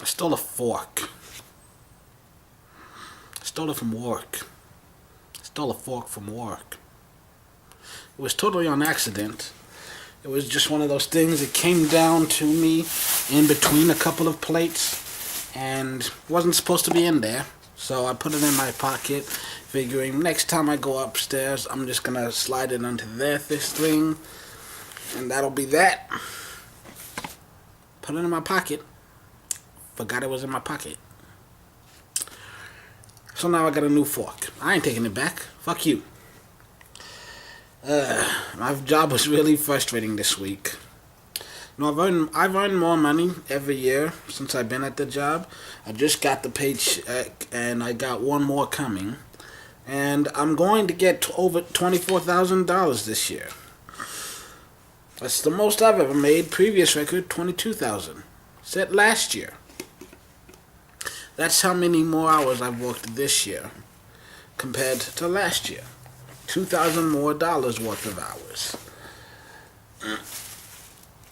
I stole a fork. I stole it from work. I stole a fork from work. It was totally on accident. It was just one of those things that came down to me in between a couple of plates and wasn't supposed to be in there. So I put it in my pocket, figuring next time I go upstairs, I'm just gonna slide it onto this thing, and that'll be that. Put it in my pocket. Forgot it was in my pocket. So now I got a new fork. I ain't taking it back. Fuck you. My job was really frustrating this week. No, I've earned more money every year since I've been at the job. I just got the paycheck, and I got one more coming, and I'm going to get over $24,000 this year. That's the most I've ever made. Previous record, $22,000. Set last year. That's how many more hours I've worked this year compared to last year. $2,000 more worth of hours.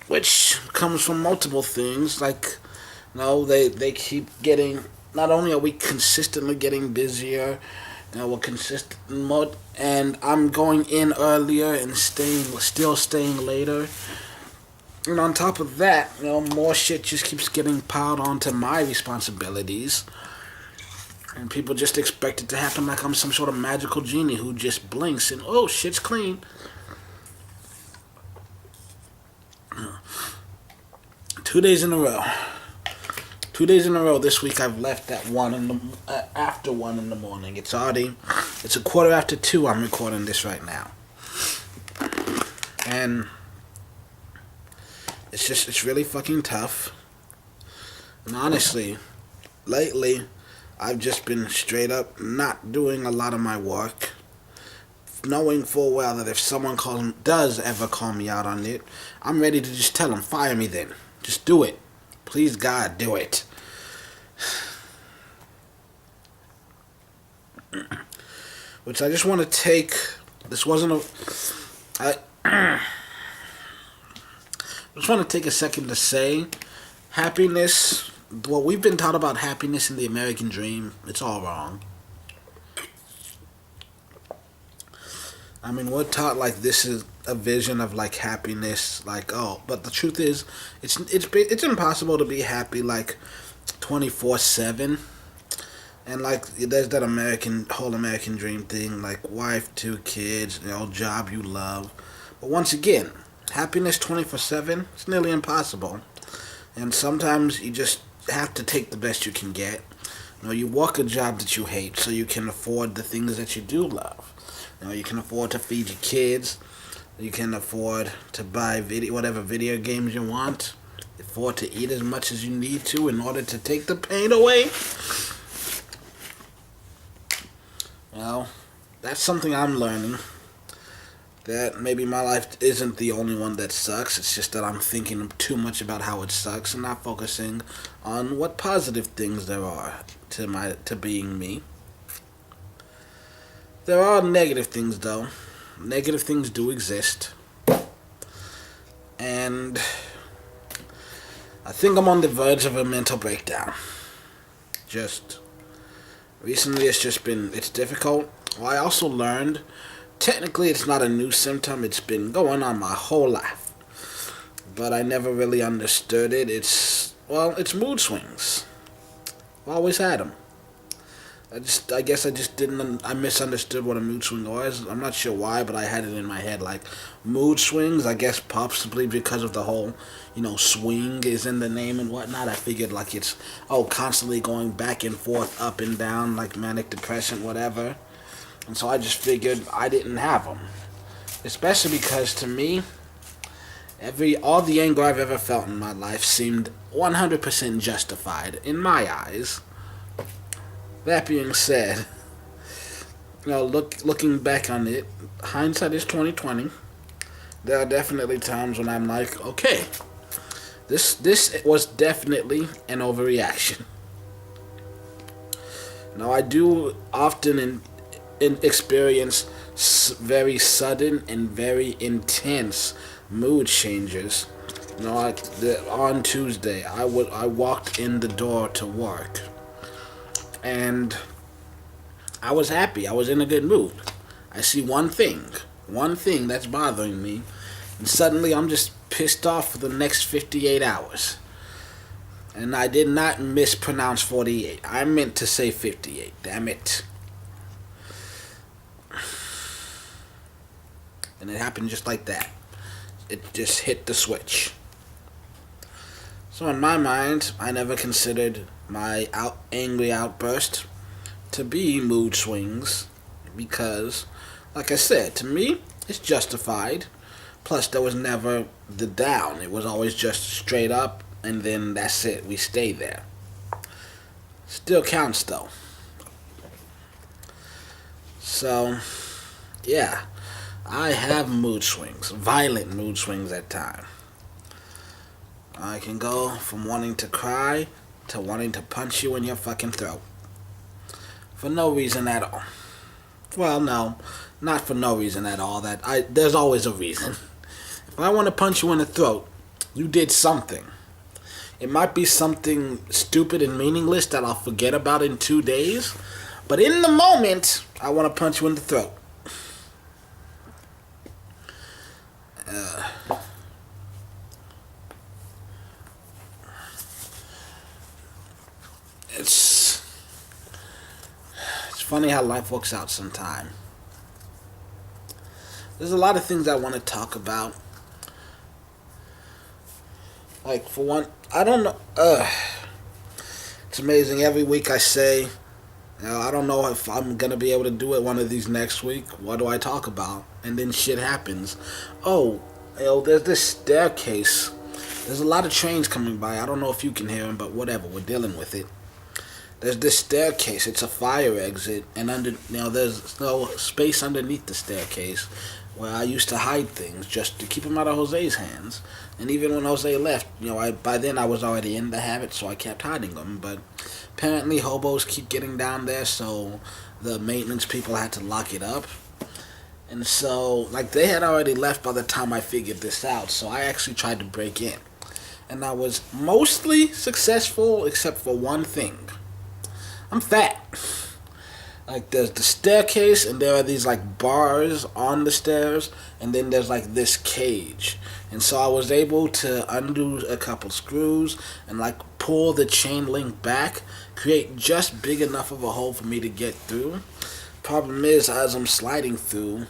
Which comes from multiple things, like, they keep getting, not only are we consistently getting busier, we're consistent more, and I'm going in earlier and still staying later. And on top of that, more shit just keeps getting piled onto my responsibilities. And people just expect it to happen like I'm some sort of magical genie who just blinks and, oh, shit's clean. 2 days in a row. 2 days in a row this week I've left at after 1 in the morning. It's a quarter after 2 I'm recording this right now. And it's really fucking tough. And honestly, lately, I've just been straight up not doing a lot of my work, knowing full well that if someone does ever call me out on it, I'm ready to just tell them, fire me then. Just do it. Please, God, do it. Which I just want to take, this wasn't I just want to take a second to say, happiness, well, we've been taught about happiness in the American dream. It's all wrong. I mean, we're taught like this is a vision of like happiness, like, oh, but the truth is, it's impossible to be happy like 24/7. And like, there's that whole American dream thing, like wife, 2 kids, job you love. But once again, happiness 24/7, it's nearly impossible. And sometimes you just have to take the best you can get. You work a job that you hate so you can afford the things that you do love. You can afford to feed your kids. You can afford to buy whatever video games you want. Afford to eat as much as you need to in order to take the pain away. Well, that's something I'm learning. That maybe my life isn't the only one that sucks. It's just that I'm thinking too much about how it sucks and not focusing on what positive things there are to being me. There are negative things, though. Negative things do exist. And I think I'm on the verge of a mental breakdown. Recently it's difficult. Well, I also learned, technically it's not a new symptom. It's been going on my whole life. But I never really understood it. It's mood swings. Always had them. I guess I misunderstood what a mood swing was. I'm not sure why, but I had it in my head like mood swings. I guess possibly because of the whole, swing is in the name and whatnot. I figured like it's, constantly going back and forth, up and down, like manic depression, whatever. And so I just figured I didn't have them. Especially because to me, all the anger I've ever felt in my life seemed 100% justified in my eyes. That being said, looking back on it, hindsight is 20/20. There are definitely times when I'm like, okay, this was definitely an overreaction. Now I do often experience very sudden and very intense mood changes No, on Tuesday, I walked in the door to work, and I was happy. I was in a good mood. I see one thing that's bothering me, and suddenly I'm just pissed off for the next 58 hours. And I did not mispronounce 48. I meant to say 58. Damn it. And it happened just like that. It just hit the switch. So in my mind, I never considered my angry outburst to be mood swings because, like I said, to me, it's justified. Plus, there was never the down. It was always just straight up, and then that's it. We stay there. Still counts, though. So, yeah, I have mood swings, violent mood swings at times. I can go from wanting to cry to wanting to punch you in your fucking throat. For no reason at all. Well, no, not for no reason at all. There's always a reason. If I want to punch you in the throat, you did something. It might be something stupid and meaningless that I'll forget about in 2 days, but in the moment, I want to punch you in the throat. It's funny how life works out sometime. There's a lot of things I want to talk about. Like, for one, I don't know. It's amazing. Every week I say, I don't know if I'm going to be able to do it one of these next week. What do I talk about? And then shit happens. Oh, there's this staircase. There's a lot of trains coming by. I don't know if you can hear them, but whatever. We're dealing with it. There's this staircase. It's a fire exit, and there's no space underneath the staircase where I used to hide things just to keep them out of Jose's hands. And even when Jose left, by then I was already in the habit, so I kept hiding them. But apparently hobos keep getting down there, so the maintenance people had to lock it up. And so, they had already left by the time I figured this out, so I actually tried to break in. And I was mostly successful, except for one thing. I'm fat. There's the staircase, and there are these, bars on the stairs, and then there's, this cage. And so I was able to undo a couple screws and, pull the chain link back, create just big enough of a hole for me to get through. Problem is, as I'm sliding through,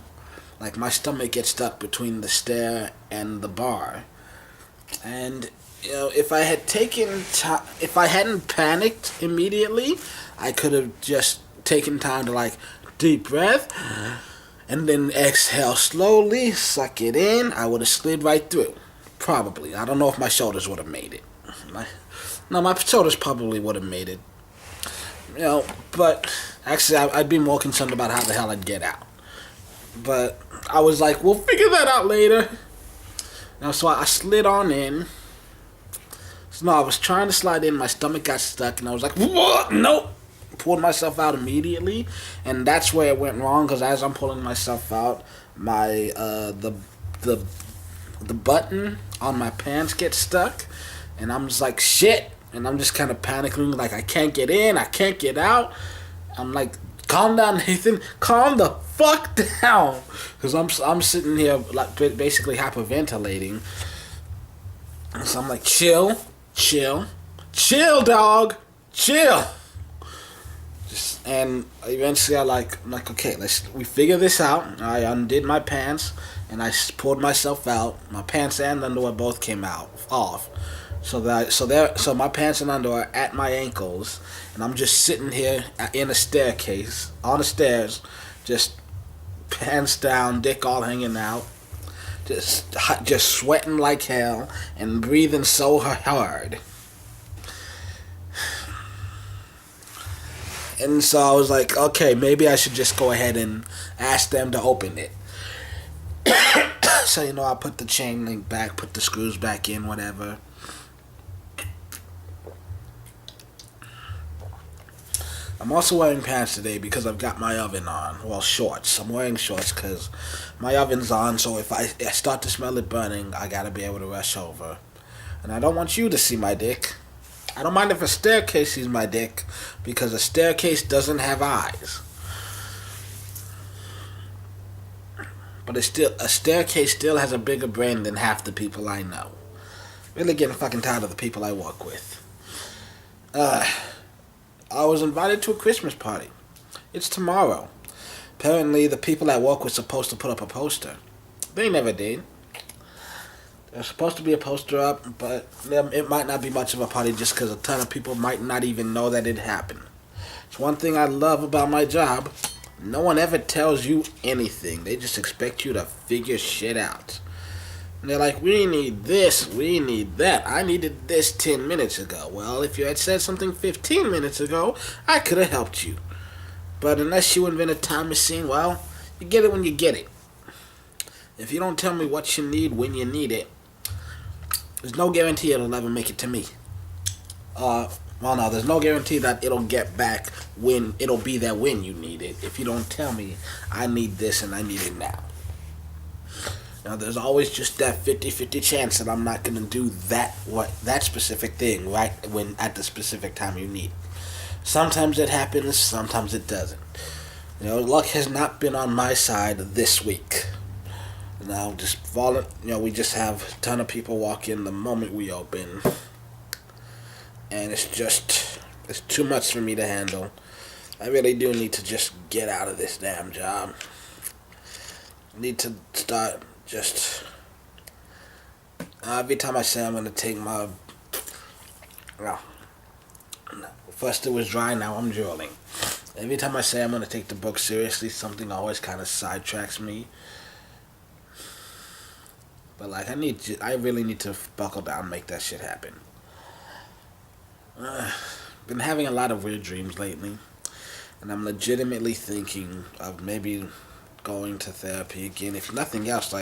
my stomach gets stuck between the stair and the bar. And if I hadn't panicked immediately, I could have just taken time to deep breath and then exhale slowly, suck it in. I would have slid right through. Probably. I don't know if my shoulders would have made it. My shoulders probably would have made it. But actually I'd be more concerned about how the hell I'd get out. But I was like, we'll figure that out later. So I slid on in. So no, I was trying to slide in, my stomach got stuck, and I was like, what? Nope. Pulled myself out immediately, and that's where it went wrong, because as I'm pulling myself out, my the button on my pants gets stuck, and I'm just like, shit, and I'm just kind of panicking, I can't get in, I can't get out. I'm like, calm down, Nathan, calm the fuck down, because I'm sitting here basically hyperventilating. So I'm like, chill, dog, chill. And eventually I'm like, okay, we figure this out. I undid my pants, and I pulled myself out. My pants and underwear both came off. So my pants and underwear are at my ankles, and I'm just sitting here in a staircase, on the stairs, just pants down, dick all hanging out, just sweating like hell, and breathing so hard. And so I was like, okay, maybe I should just go ahead and ask them to open it. So, I put the chain link back, put the screws back in, whatever. I'm also wearing pants today because I've got my oven on. Well, shorts. I'm wearing shorts because my oven's on, so if I start to smell it burning, I gotta be able to rush over. And I don't want you to see my dick. I don't mind if a staircase sees my dick, because a staircase doesn't have eyes. But a staircase still has a bigger brain than half the people I know. Really getting fucking tired of the people I work with. I was invited to a Christmas party. It's tomorrow. Apparently, the people at work were supposed to put up a poster. They never did. There's supposed to be a poster up, but it might not be much of a party just because a ton of people might not even know that it happened. It's one thing I love about my job. No one ever tells you anything. They just expect you to figure shit out. And they're like, we need this, we need that. I needed this 10 minutes ago. Well, if you had said something 15 minutes ago, I could have helped you. But unless you invent a time machine, well, you get it when you get it. If you don't tell me what you need when you need it, there's no guarantee it'll ever make it to me. Well, no, there's no guarantee that it'll get back when it'll be there when you need it. If you don't tell me, I need this and I need it now. Now, there's always just that 50-50 chance that I'm not gonna do that specific thing right when at the specific time you need it. Sometimes it happens, sometimes it doesn't. Luck has not been on my side this week. Now, we just have a ton of people walk in the moment we open. And it's too much for me to handle. I really do need to just get out of this damn job. I need to start just... every time I say I'm going to take my... Well, first it was dry, now I'm drooling. Every time I say I'm going to take the book seriously, something always kind of sidetracks me. But I really need to buckle down and make that shit happen. Been having a lot of weird dreams lately, and I'm legitimately thinking of maybe going to therapy again. If nothing else,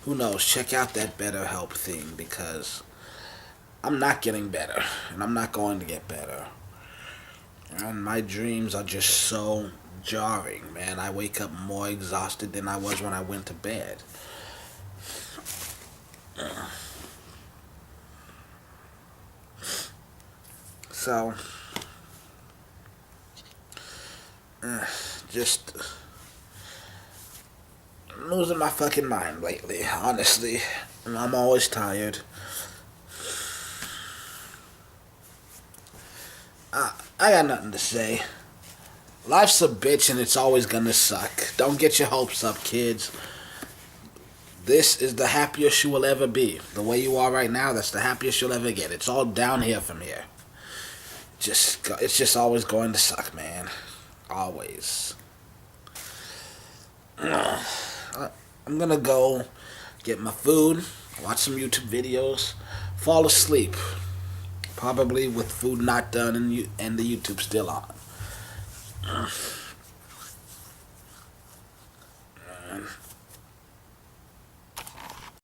who knows, check out that BetterHelp thing, because I'm not getting better, and I'm not going to get better. And my dreams are just so jarring, man. I wake up more exhausted than I was when I went to bed. So, just losing my fucking mind lately, honestly. And I'm always tired. I got nothing to say. Life's a bitch and it's always gonna suck. Don't get your hopes up, kids. This is the happiest you will ever be. The way you are right now, that's the happiest you'll ever get. It's all down here from here. It's just always going to suck, man. Always. I'm gonna go get my food, watch some YouTube videos, fall asleep. Probably with food not done and the YouTube still on.